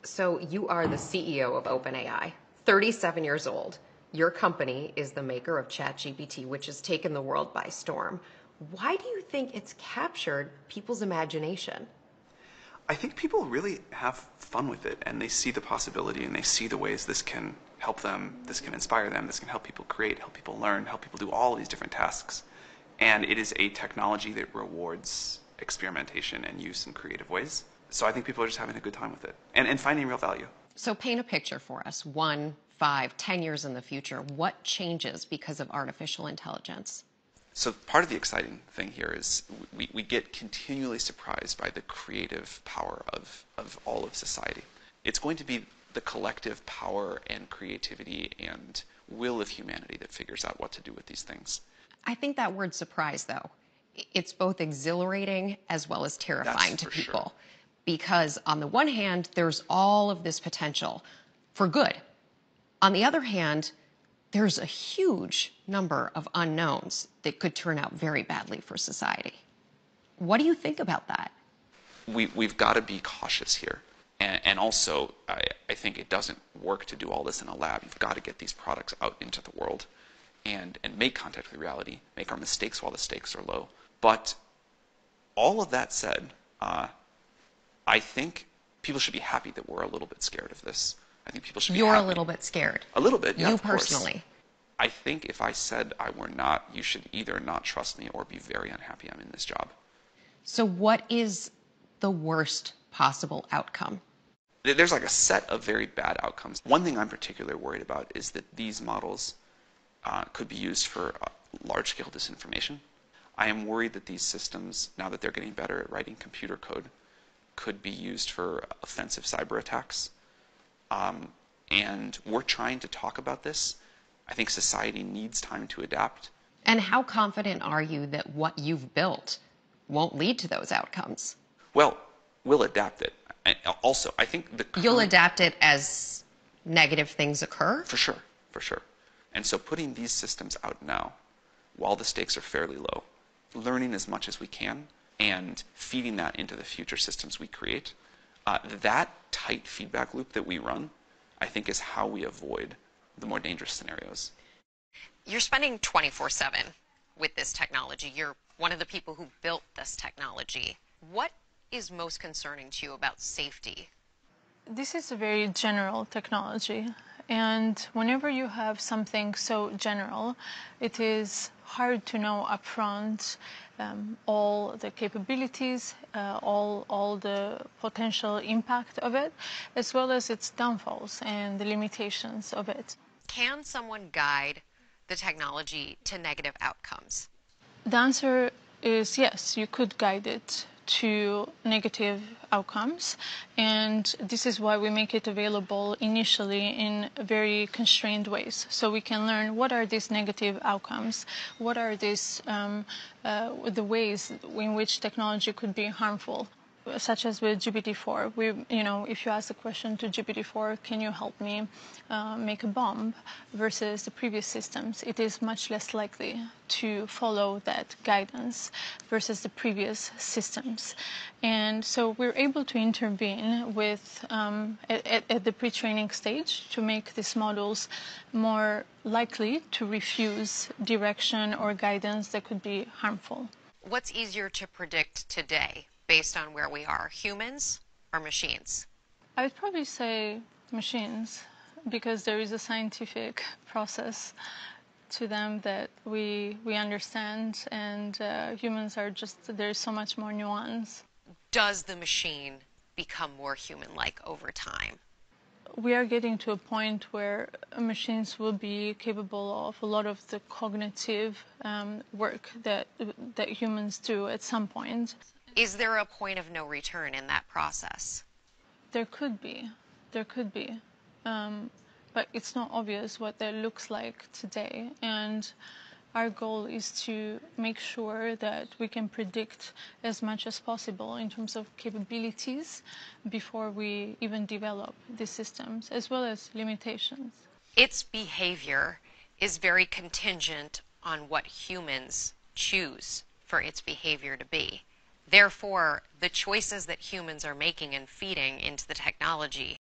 So you are the CEO of OpenAI, 37 years old. Your company is the maker of ChatGPT, which has taken the world by storm. Why do you think it's captured people's imagination? I think people really have fun with it, and they see the possibility, and they see the ways this can help them, this can inspire them, this can help people create, help people learn, help people do all these different tasks. And it is a technology that rewards experimentation and use in creative ways. So I think people are just having a good time with it and finding real value. So paint a picture for us, 1, 5, 10 years in the future. What changes because of artificial intelligence? So part of the exciting thing here is we get continually surprised by the creative power of all of society. It's going to be the collective power and creativity and will of humanity that figures out what to do with these things. I think that word surprise, though, it's both exhilarating as well as terrifying to people. Sure. Because on the one hand, there's all of this potential for good. On the other hand, there's a huge number of unknowns that could turn out very badly for society. What do you think about that? We've got to be cautious here. And also, I think it doesn't work to do all this in a lab. You've got to get these products out into the world and make contact with reality, make our mistakes while the stakes are low. But all of that said, I think people should be happy that we're a little bit scared of this. I think people should be You're happy. a little bit scared. A little bit, yeah, You of course. personally. I think if I said I were not, you should either not trust me or be very unhappy I'm in this job. So what is the worst possible outcome? There's like a set of very bad outcomes. One thing I'm particularly worried about is that these models could be used for large-scale disinformation. I am worried that these systems, now that they're getting better at writing computer code, could be used for offensive cyber attacks. And we're trying to talk about this. I think society needs time to adapt. And how confident are you that what you've built won't lead to those outcomes? Well, we'll adapt it. And also, I think You'll adapt it as negative things occur? For sure, for sure. And so putting these systems out now, while the stakes are fairly low, learning as much as we can, and feeding that into the future systems we create, that tight feedback loop that we run, I think is how we avoid the more dangerous scenarios. You're spending 24/7 with this technology. You're one of the people who built this technology. What is most concerning to you about safety? This is a very general technology, and whenever you have something so general, it is hard to know upfront all the capabilities, all the potential impact of it, as well as its downfalls and the limitations of it. Can someone guide the technology to negative outcomes? The answer is yes, you could guide it to negative outcomes, and this is why we make it available initially in very constrained ways, so we can learn what are these negative outcomes, what are these the ways in which technology could be harmful. Such as with GPT-4, if you ask the question to GPT-4, can you help me make a bomb, versus the previous systems, it is much less likely to follow that guidance versus the previous systems. And so we're able to intervene with at the pre-training stage to make these models more likely to refuse direction or guidance that could be harmful. What's easier to predict today, based on where we are, humans or machines? I would probably say machines, because there is a scientific process to them that we understand, and humans are just, there's so much more nuance. Does the machine become more human-like over time? We are getting to a point where machines will be capable of a lot of the cognitive work that humans do at some point. Is there a point of no return in that process? There could be. But it's not obvious what that looks like today. And our goal is to make sure that we can predict as much as possible in terms of capabilities before we even develop these systems, as well as limitations. Its behavior is very contingent on what humans choose for its behavior to be. Therefore, the choices that humans are making and feeding into the technology